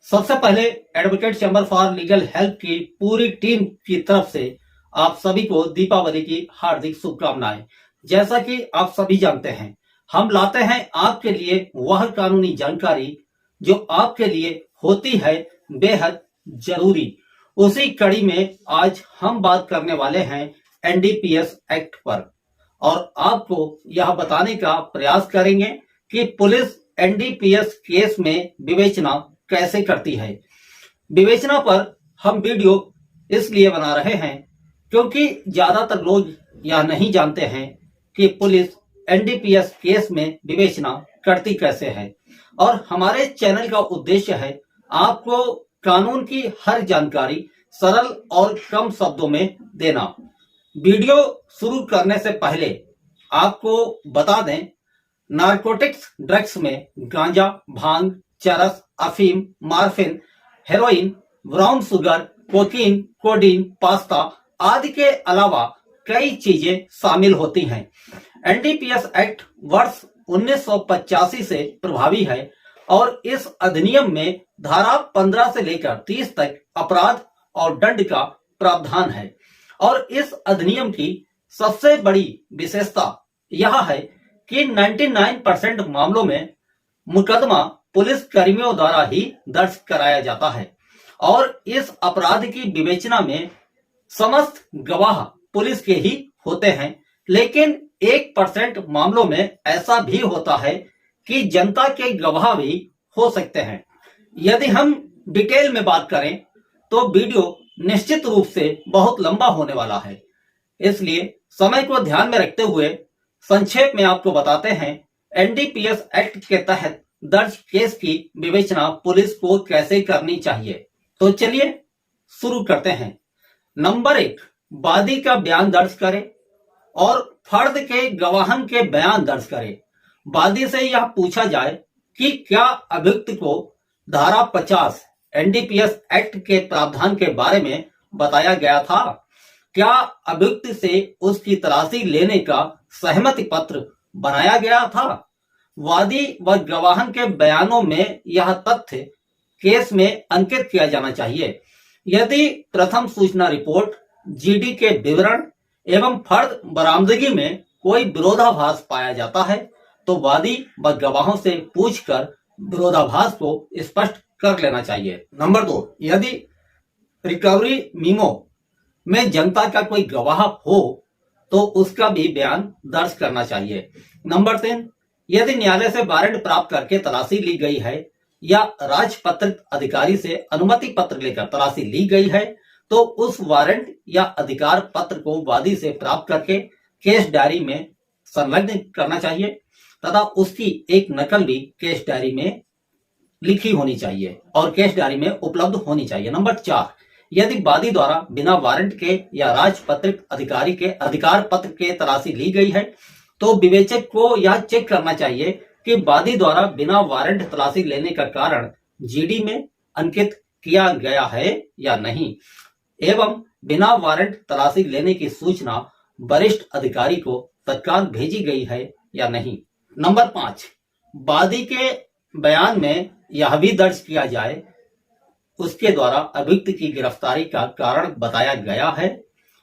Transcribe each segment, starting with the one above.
सबसे पहले advocate chamber for legal help की पूरी टीम की तरफ से आप सभी को दीपावली की हार्दिक शुभकामनाएं। जैसा कि आप सभी जानते हैं, हम लाते हैं आपके लिए वह कानूनी जानकारी जो आपके लिए होती है बेहद जरूरी। उसी कड़ी में आज हम बात करने वाले हैं एनडीपीएस एक्ट पर और आपको यह बताने का प्रयास करेंगे कि पुलिस एनडीपीएस केस में विवेचना कैसे करती है। विवेचना पर हम वीडियो इसलिए बना रहे हैं क्योंकि ज्यादातर लोग यह नहीं जानते हैं कि पुलिस एनडीपीएस केस में विवेचना करती कैसे है और हमारे चैनल का उद्देश्य है आपको कानून की हर जानकारी सरल और कम शब्दों में देना। वीडियो शुरू करने से पहले आपको बता दें, नारकोटिक्स ड्रग्स में गांजा, भांग, चरस, अफीम, morphine, heroin, brown sugar, cocaine, codeine, pasta आदि के अलावा कई चीजें शामिल होती हैं। एनडीपीएस एक्ट वर्ष 1985 से प्रभावी है और इस अधिनियम में धारा 15 से लेकर 30 तक अपराध और दंड का प्रावधान है और इस अधिनियम की सबसे बड़ी विशेषता यह है कि 99% मामलों में मुकदमा पुलिस कर्मियों द्वारा ही दर्ज कराया जाता है और इस अपराध की विवेचना में समस्त गवाह पुलिस के ही होते हैं। लेकिन 1% मामलों में ऐसा भी होता है कि जनता के गवाह भी हो सकते हैं। यदि हम डिटेल में बात करें तो वीडियो निश्चित रूप से बहुत लंबा होने वाला है, इसलिए समय को ध्यान में रखते हुए संक्षेप में आपको बताते हैं एनडीपीएस एक्ट के तहत दर्ज केस की विवेचना पुलिस को कैसे करनी चाहिए। तो चलिए शुरू करते हैं। नंबर 1, वादी का बयान दर्ज करें और फर्द के गवाहन के बयान दर्ज करें। वादी से यह पूछा जाए कि क्या अभियुक्त को धारा 50 एनडीपीएस एक्ट के प्रावधान के बारे में बताया गया था, क्या अभियुक्त से उसकी तलाशी लेने का सहमति पत्र बनाया गया था। वादी व गवाहन के बयानों में यह तथ्य केस में अंकित किया जाना चाहिए। यदि प्रथम सूचना रिपोर्ट, जीडी के विवरण एवं फर्द बरामदगी में कोई विरोधाभास पाया जाता है तो वादी व गवाहों से पूछकर विरोधाभास को स्पष्ट कर लेना चाहिए। नंबर 2, यदि रिकवरी मीमो में जनता का कोई गवाह हो तो उसका भी बयान दर्ज करना चाहिए। नंबर 3, यदि न्यायालय से वारंट प्राप्त करके तलाशी ली गई है या राजपत्रित अधिकारी से अनुमति पत्र लेकर तलाशी ली गई है तो उस वारंट या अधिकार पत्र को वादी से प्राप्त करके केस डायरी में संलग्न करना चाहिए तथा उसकी एक नकल भी केस डायरी में लिखी होनी चाहिए और केस डायरी में उपलब्ध होनी चाहिए। नंबर 4, यदि वादी द्वारा बिना वारंट के या राजपत्रित अधिकारी के अधिकार पत्र के तलाशी ली गई है तो विवेचक को यह चेक करना चाहिए कि वादी द्वारा बिना वारंट तलाशी लेने का कारण जीडी में अंकित किया गया है या नहीं एवं बिना वारंट तलाशी लेने की सूचना वरिष्ठ अधिकारी को तत्काल भेजी गई है या नहीं। नंबर 5, वादी के बयान में यह भी दर्ज किया जाए उसके द्वारा अभियुक्त की गिरफ्तारी का कारण बताया गया है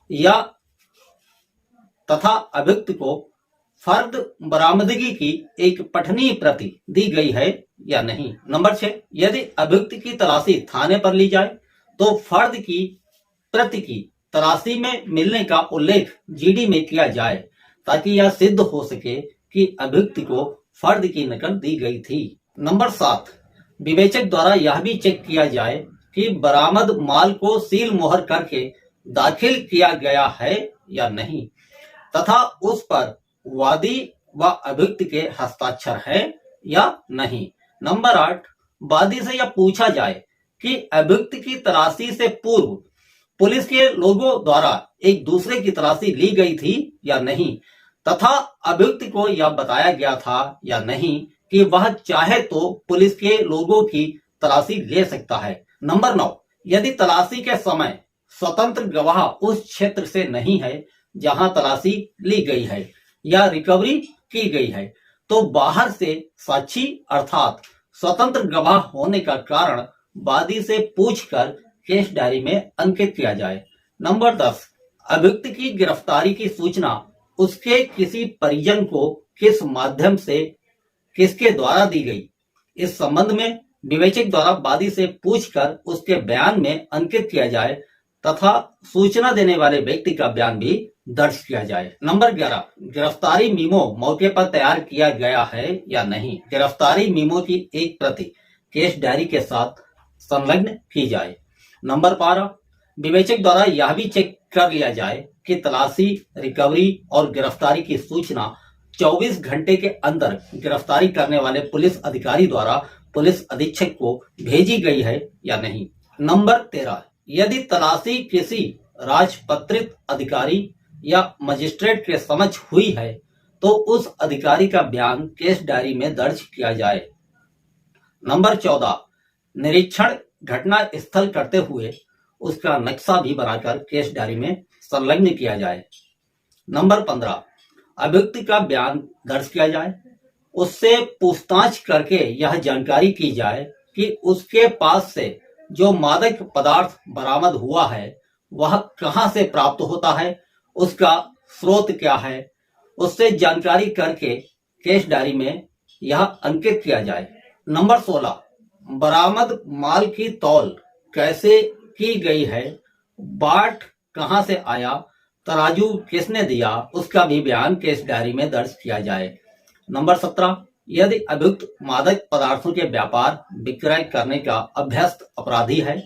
या तथा अभियुक्त को फर्द बरामदगी की एक पठनीय प्रति दी गई है या नहीं। नंबर 6, यदि अभियुक्त की तलाशी थाने पर ली जाए तो फर्द की प्रति की तलाशी में मिलने का उल्लेख जीडी में किया जाए ताकि यह सिद्ध हो सके कि अभियुक्त को फर्द की नकल दी गई थी। नंबर 7, विवेचक द्वारा यह भी चेक किया जाए कि बरामद माल को सील मोहर करके दाखिल किया गया है या नहीं तथा उस पर वादी व अभियुक्त के हस्ताक्षर है या नहीं। नंबर 8, वादी से यह पूछा जाए कि अभियुक्त की तलाशी से पूर्व पुलिस के लोगों द्वारा एक दूसरे की तलाशी ली गई थी या नहीं तथा अभियुक्त को यह बताया गया था या नहीं कि वह चाहे तो पुलिस के लोगों की तलाशी ले सकता है। नंबर 9, यदि तलाशी के समय स्वतंत्र गवाह उस क्षेत्र से नहीं है जहां तलाशी ली गई है या रिकवरी की गई है तो बाहर से साक्षी अर्थात स्वतंत्र गवाह होने का कारण वादी से पूछकर केस डायरी में अंकित किया जाए। नंबर 10, अभियुक्त की गिरफ्तारी की सूचना उसके किसी परिजन को किस माध्यम से किसके द्वारा दी गई, इस संबंध में विवेचक द्वारा वादी से पूछकर उसके बयान में अंकित किया जाए तथा सूचना देने वाले व्यक्ति का बयान भी दर्ज किया जाए। नंबर 11, गिरफ्तारी मीमो मौके पर तैयार किया गया है या नहीं। गिरफ्तारी मीमो की एक प्रति केस डायरी के साथ संलग्न की जाए। नंबर 12, विवेचक द्वारा यह भी चेक कर लिया जाए कि तलाशी, रिकवरी और गिरफ्तारी की सूचना 24 घंटे के अंदर गिरफ्तारी करने वाले पुलिस अधिकारी द्वारा पुलिस अधीक्षक को भेजी गई है या नहीं। नंबर 13, यदि तलाशी किसी राजपत्रित अधिकारी या मजिस्ट्रेट के समक्ष हुई है तो उस अधिकारी का बयान केस डायरी में दर्ज किया जाए। नंबर 14, निरीक्षण घटना स्थल करते हुए उसका नक्शा भी बनाकर केस डायरी में संलग्न किया जाए। नंबर 15, अभियुक्त का बयान दर्ज किया जाए, उससे पूछताछ करके यह जानकारी की जाए कि उसके पास से जो मादक पदार्थ बरामद हुआ है वह कहां से प्राप्त होता है, उसका स्रोत क्या है, उससे जानकारी करके केस डायरी में यह अंकित किया जाए। नंबर 16, बरामद माल की तौल कैसे की गई है, बाट कहां से आया, तराजू किसने दिया, उसका भी बयान केस डायरी में दर्ज किया जाए। नंबर 17, यदि अभियुक्त मादक पदार्थों के व्यापार विक्रय करने का अभ्यस्त अपराधी है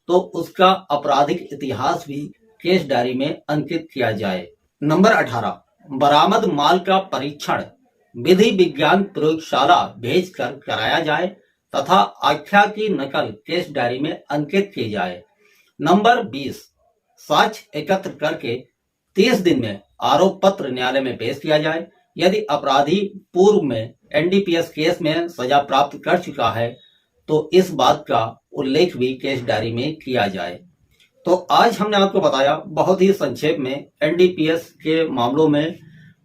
तो उसका आपराधिक इतिहास भी केस डायरी में अंकित किया जाए। नंबर 18, बरामद माल का परीक्षण विधि विज्ञान प्रयोगशाला भेजकर कराया जाए तथा आख्या की नकल केस डायरी में अंकित की जाए। नंबर 20, साक्ष्य एकत्र करके 30 दिन में आरोप पत्र न्यायालय में पेश किया जाए। यदि अपराधी पूर्व में एनडीपीएस केस में सजा प्राप्त कर चुका है तो इस बात का उल्लेख भी केस डायरी में किया जाए। तो आज हमने आपको बताया बहुत ही संक्षेप में एनडीपीएस के मामलों में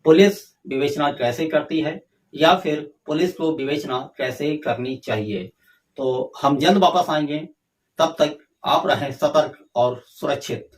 पुलिस विवेचना कैसे करती है या फिर पुलिस को विवेचना कैसे करनी चाहिए। तो हम जल्द वापस आएंगे, तब तक आप रहें सतर्क और सुरक्षित।